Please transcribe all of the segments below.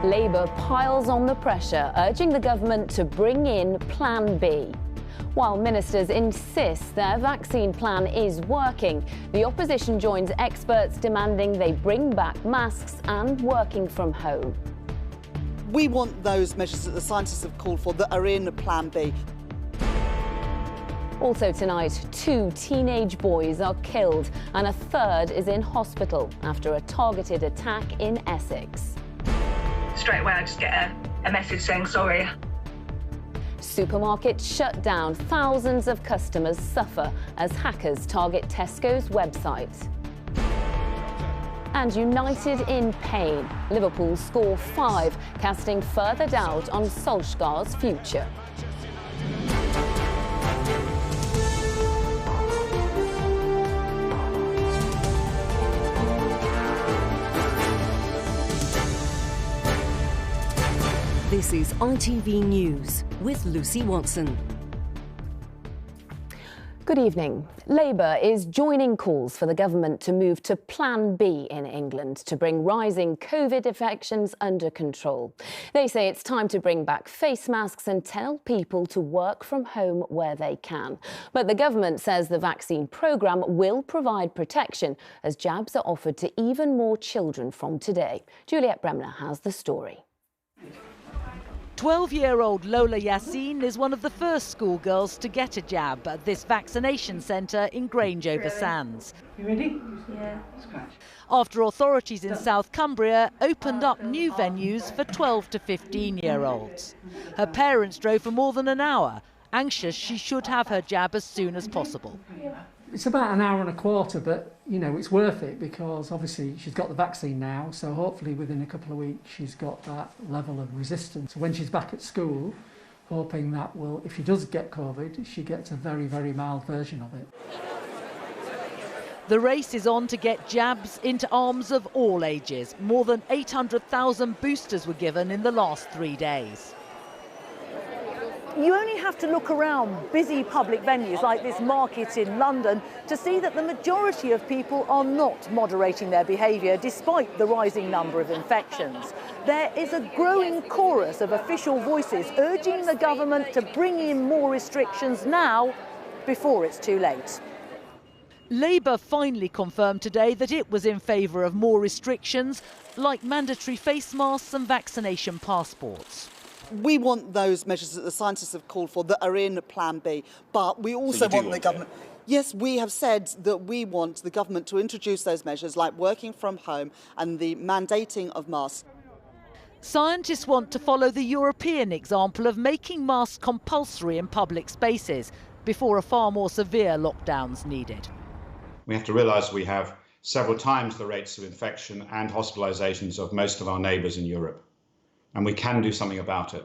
Labour piles on the pressure, urging the government to bring in Plan B. While ministers insist their vaccine plan is working, the opposition joins experts demanding they bring back masks and working from home. We want those measures that the scientists have called for that are in Plan B. Also tonight, 2 teenage boys are killed and a third is in hospital after a targeted attack in Essex. Straight away I just get a message saying sorry. Supermarkets shut down. Thousands of customers suffer as hackers target Tesco's website. And united in pain, Liverpool score 5, casting further doubt on Solskjaer's future. This is ITV News with Lucy Watson. Good evening. Labour is joining calls for the government to move to Plan B in England to bring rising COVID infections under control. They say it's time to bring back face masks and tell people to work from home where they can. But the government says the vaccine programme will provide protection as jabs are offered to even more children from today. Juliet Bremner has the story. 12-year-old Lola Yassine is one of the first schoolgirls to get a jab at this vaccination centre in Grange-over-Sands. You ready? Yeah. Scratch. After authorities in South Cumbria opened up new venues for 12 to 15-year-olds. Her parents drove for more than an hour, anxious she should have her jab as soon as possible. It's about an hour and a quarter, but, you know, it's worth it because obviously she's got the vaccine now, so hopefully within a couple of weeks she's got that level of resistance. When she's back at school, hoping that will, if she does get COVID, she gets a very, very mild version of it. The race is on to get jabs into arms of all ages. More than 800,000 boosters were given in the last 3 days. You only have to look around busy public venues like this market in London to see that the majority of people are not moderating their behaviour despite the rising number of infections. There is a growing chorus of official voices urging the government to bring in more restrictions now before it's too late. Labour finally confirmed today that it was in favour of more restrictions like mandatory face masks and vaccination passports. We want those measures that the scientists have called for that are in Plan B, but we also want the government... Yes, we have said that we want the government to introduce those measures like working from home and the mandating of masks. Scientists want to follow the European example of making masks compulsory in public spaces before a far more severe lockdown's needed. We have to realise we have several times the rates of infection and hospitalisations of most of our neighbours in Europe. And we can do something about it.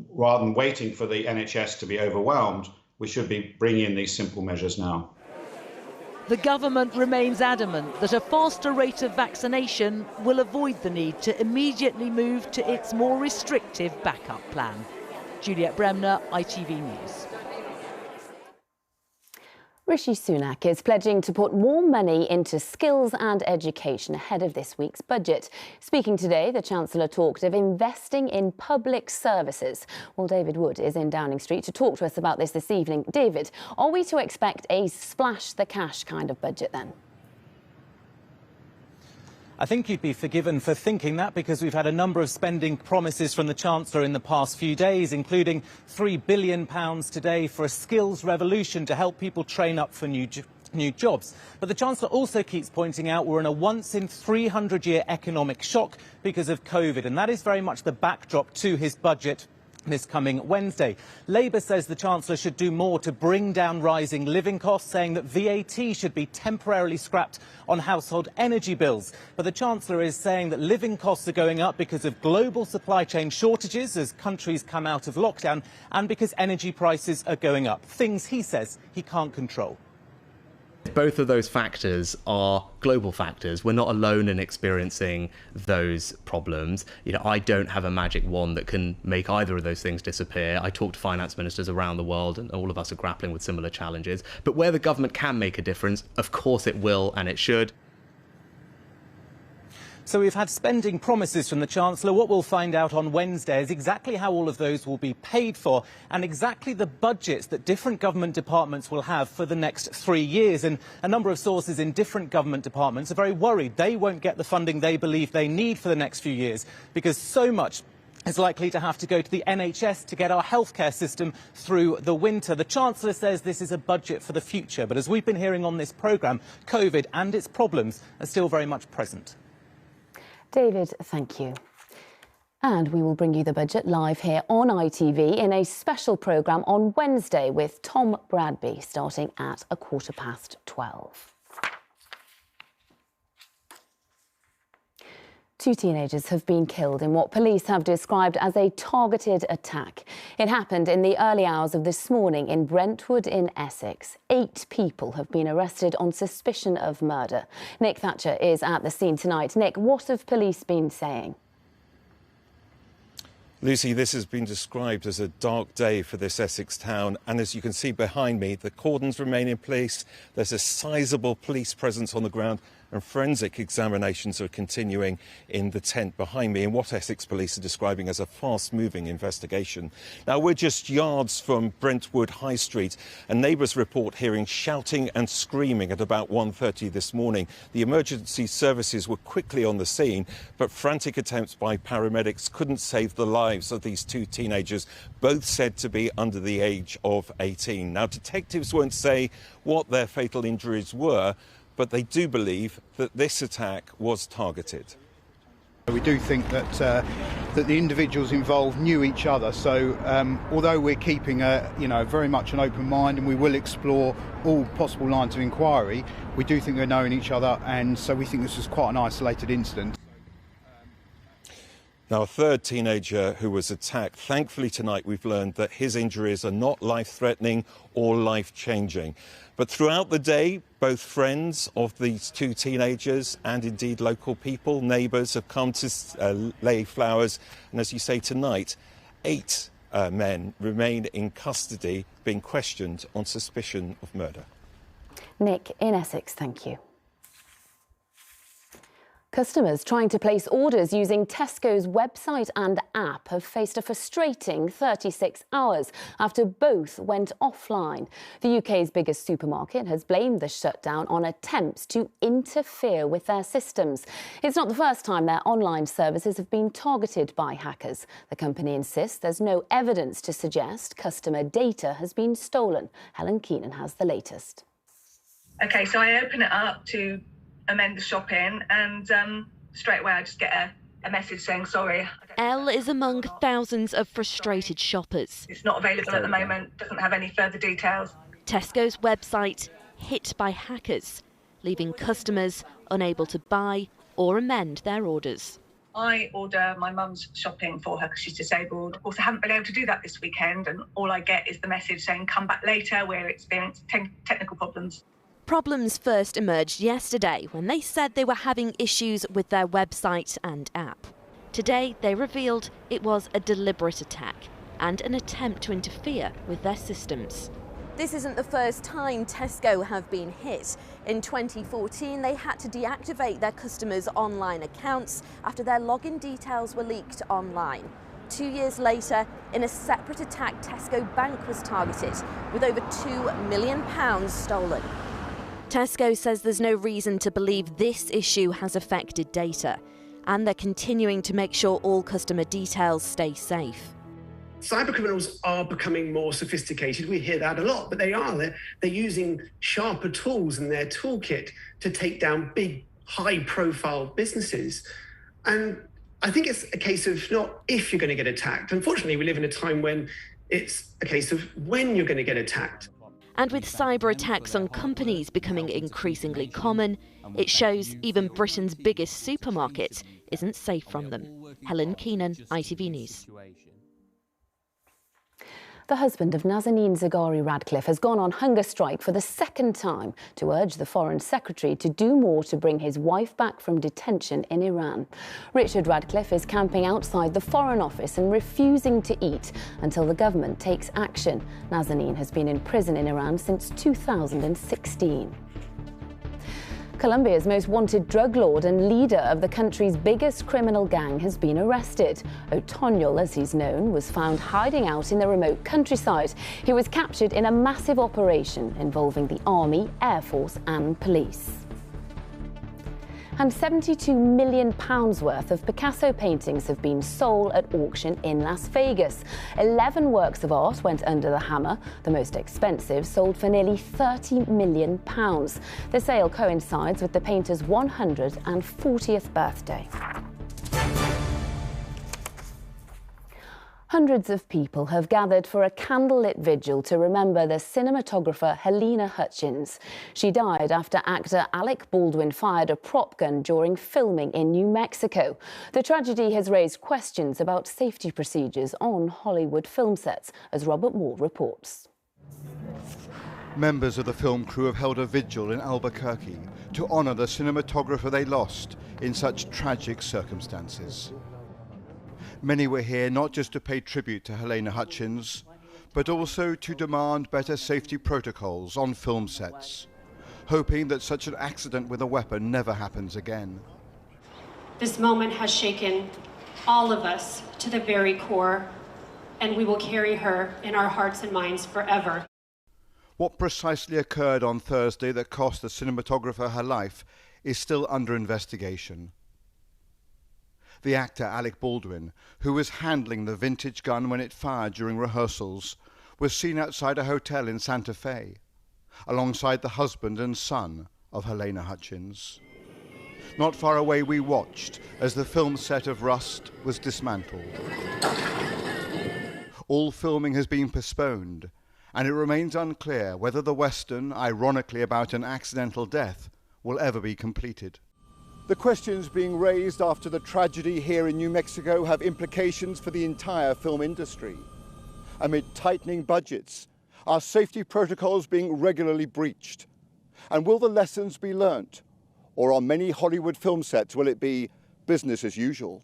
Rather than waiting for the NHS to be overwhelmed, we should be bringing in these simple measures now. The government remains adamant that a faster rate of vaccination will avoid the need to immediately move to its more restrictive backup plan. Juliet Bremner, ITV News. Rishi Sunak is pledging to put more money into skills and education ahead of this week's budget. Speaking today, the Chancellor talked of investing in public services. Well, David Wood is in Downing Street to talk to us about this evening. David, are we to expect a splash the cash kind of budget then? I think you'd be forgiven for thinking that because we've had a number of spending promises from the Chancellor in the past few days, including £3 billion today for a skills revolution to help people train up for new jobs. But the Chancellor also keeps pointing out we're in a once-in-300-year economic shock because of COVID, and that is very much the backdrop to his budget this coming Wednesday. Labour says the Chancellor should do more to bring down rising living costs, saying that VAT should be temporarily scrapped on household energy bills. But the Chancellor is saying that living costs are going up because of global supply chain shortages as countries come out of lockdown and because energy prices are going up, things he says he can't control. Both of those factors are global factors. We're not alone in experiencing those problems. You know, I don't have a magic wand that can make either of those things disappear. I talk to finance ministers around the world and all of us are grappling with similar challenges. But where the government can make a difference, of course it will and it should. So we've had spending promises from the Chancellor. What we'll find out on Wednesday is exactly how all of those will be paid for and exactly the budgets that different government departments will have for the next 3 years. And a number of sources in different government departments are very worried they won't get the funding they believe they need for the next few years because so much is likely to have to go to the NHS to get our healthcare system through the winter. The Chancellor says this is a budget for the future, but as we've been hearing on this programme, COVID and its problems are still very much present. David, thank you. And we will bring you the budget live here on ITV in a special programme on Wednesday with Tom Bradby starting at 12:15. 2 teenagers have been killed in what police have described as a targeted attack. It happened in the early hours of this morning in Brentwood in Essex. 8 people have been arrested on suspicion of murder. Nick Thatcher is at the scene tonight. Nick, what have police been saying? Lucy, this has been described as a dark day for this Essex town, and as you can see behind me, the cordons remain in place. There's a sizable police presence on the ground, and forensic examinations are continuing in the tent behind me in what Essex Police are describing as a fast-moving investigation. Now, we're just yards from Brentwood High Street, and neighbours report hearing shouting and screaming at about 1:30 this morning. The emergency services were quickly on the scene, but frantic attempts by paramedics couldn't save the lives of these 2 teenagers, both said to be under the age of 18. Now, detectives won't say what their fatal injuries were, but they do believe that this attack was targeted. We do think that the individuals involved knew each other. So although we're keeping very much an open mind and we will explore all possible lines of inquiry, we do think they're knowing each other, and so we think this was quite an isolated incident. Now, a 3rd teenager who was attacked, thankfully tonight we've learned that his injuries are not life-threatening or life-changing. But throughout the day, both friends of these 2 teenagers and indeed local people, neighbours, have come to lay flowers. And as you say, tonight, 8 men remain in custody, being questioned on suspicion of murder. Nick in Essex, thank you. Customers trying to place orders using Tesco's website and app have faced a frustrating 36 hours after both went offline. The UK's biggest supermarket has blamed the shutdown on attempts to interfere with their systems. It's not the first time their online services have been targeted by hackers. The company insists there's no evidence to suggest customer data has been stolen. Helen Keenan has the latest. OK, so I open it up to amend the shopping, and straight away I just get a message saying sorry. Elle is among thousands of frustrated shoppers. It's not available at the moment, doesn't have any further details. Tesco's website hit by hackers, leaving customers unable to buy or amend their orders. I order my mum's shopping for her because she's disabled. Of course, I haven't been able to do that this weekend, and all I get is the message saying come back later, we're experiencing technical problems. Problems first emerged yesterday when they said they were having issues with their website and app. Today, they revealed it was a deliberate attack and an attempt to interfere with their systems. This isn't the first time Tesco have been hit. In 2014, they had to deactivate their customers' online accounts after their login details were leaked online. 2 years later, in a separate attack, Tesco Bank was targeted, with over £2 million stolen. Tesco says there's no reason to believe this issue has affected data, and they're continuing to make sure all customer details stay safe. Cybercriminals are becoming more sophisticated. We hear that a lot, but they're using sharper tools in their toolkit to take down big, high-profile businesses. And I think it's a case of not if you're going to get attacked. Unfortunately, we live in a time when it's a case of when you're going to get attacked. And with cyber attacks on companies becoming increasingly common, it shows even Britain's biggest supermarket isn't safe from them. Helen Keenan, ITV News. The husband of Nazanin Zaghari Ratcliffe has gone on hunger strike for the 2nd time to urge the Foreign Secretary to do more to bring his wife back from detention in Iran. Richard Ratcliffe is camping outside the Foreign Office and refusing to eat until the government takes action. Nazanin has been in prison in Iran since 2016. Colombia's most wanted drug lord and leader of the country's biggest criminal gang has been arrested. Otoño, as he's known, was found hiding out in the remote countryside. He was captured in a massive operation involving the army, air force and police. And £72 million worth of Picasso paintings have been sold at auction in Las Vegas. 11 works of art went under the hammer. The most expensive sold for nearly £30 million. The sale coincides with the painter's 140th birthday. Hundreds of people have gathered for a candlelit vigil to remember the cinematographer Helena Hutchins. She died after actor Alec Baldwin fired a prop gun during filming in New Mexico. The tragedy has raised questions about safety procedures on Hollywood film sets, as Robert Moore reports. Members of the film crew have held a vigil in Albuquerque to honour the cinematographer they lost in such tragic circumstances. Many were here not just to pay tribute to Helena Hutchins, but also to demand better safety protocols on film sets, hoping that such an accident with a weapon never happens again. This moment has shaken all of us to the very core, and we will carry her in our hearts and minds forever. What precisely occurred on Thursday that cost the cinematographer her life is still under investigation. The actor Alec Baldwin, who was handling the vintage gun when it fired during rehearsals, was seen outside a hotel in Santa Fe, alongside the husband and son of Helena Hutchins. Not far away we watched as the film set of Rust was dismantled. All filming has been postponed, and it remains unclear whether the western, ironically about an accidental death, will ever be completed. The questions being raised after the tragedy here in New Mexico have implications for the entire film industry. Amid tightening budgets, are safety protocols being regularly breached? And will the lessons be learnt? Or on many Hollywood film sets will it be business as usual?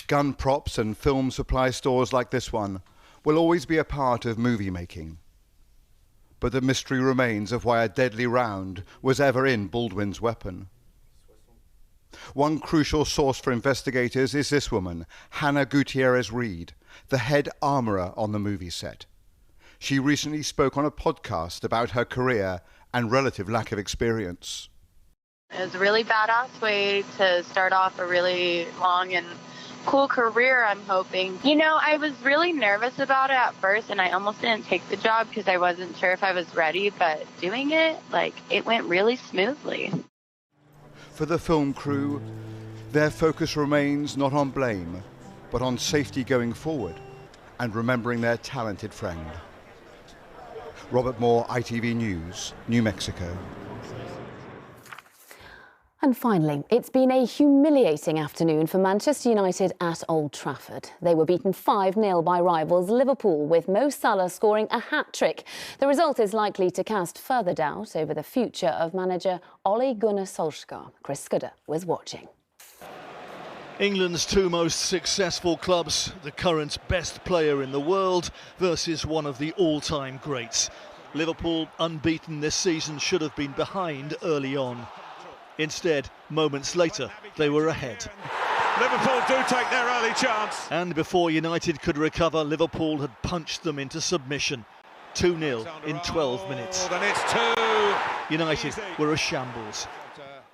Gun props and film supply stores like this one will always be a part of movie making. But the mystery remains of why a deadly round was ever in Baldwin's weapon. One crucial source for investigators is this woman, Hannah Gutierrez-Reed, the head armourer on the movie set. She recently spoke on a podcast about her career and relative lack of experience. It was a really badass way to start off a really long and cool career, I'm hoping. You know, I was really nervous about it at first, and I almost didn't take the job because I wasn't sure if I was ready, but doing it, it went really smoothly. For the film crew, their focus remains not on blame, but on safety going forward and remembering their talented friend. Robert Moore, ITV News, New Mexico. And finally, it's been a humiliating afternoon for Manchester United at Old Trafford. They were beaten 5-0 by rivals Liverpool, with Mo Salah scoring a hat-trick. The result is likely to cast further doubt over the future of manager Ole Gunnar Solskjaer. Chris Scudder was watching. England's two most successful clubs, the current best player in the world versus one of the all-time greats. Liverpool, unbeaten this season, should have been behind early on. Instead, moments later, they were ahead. Liverpool do take their early chance. And before United could recover, Liverpool had punched them into submission. 2-0 in 12 minutes. And it's two. United were a shambles.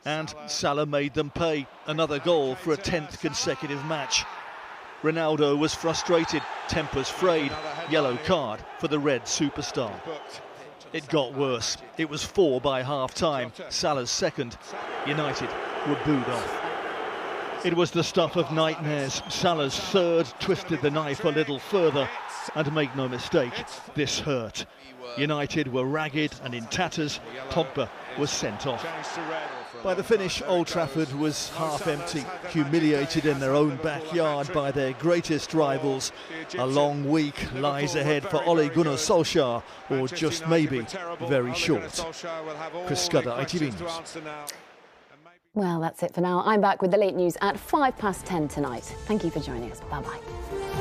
And Salah made them pay. Another goal for a 10th consecutive match. Ronaldo was frustrated, tempers frayed. Yellow card for the red superstar. It got worse. It was 4 by half-time. Salah's second. United were booed off. It was the stuff of nightmares. Salah's third twisted the knife a little further. And make no mistake, this hurt. United were ragged and in tatters. Pogba was sent off. By the finish, Old Trafford was half empty, humiliated in their own backyard by their greatest rivals. A long week lies ahead for Ole Gunnar Solskjaer, or just maybe very short. Chris Scudder, ITV News. Well, that's it for now. I'm back with the late news at 10:05 tonight. Thank you for joining us. Bye-bye.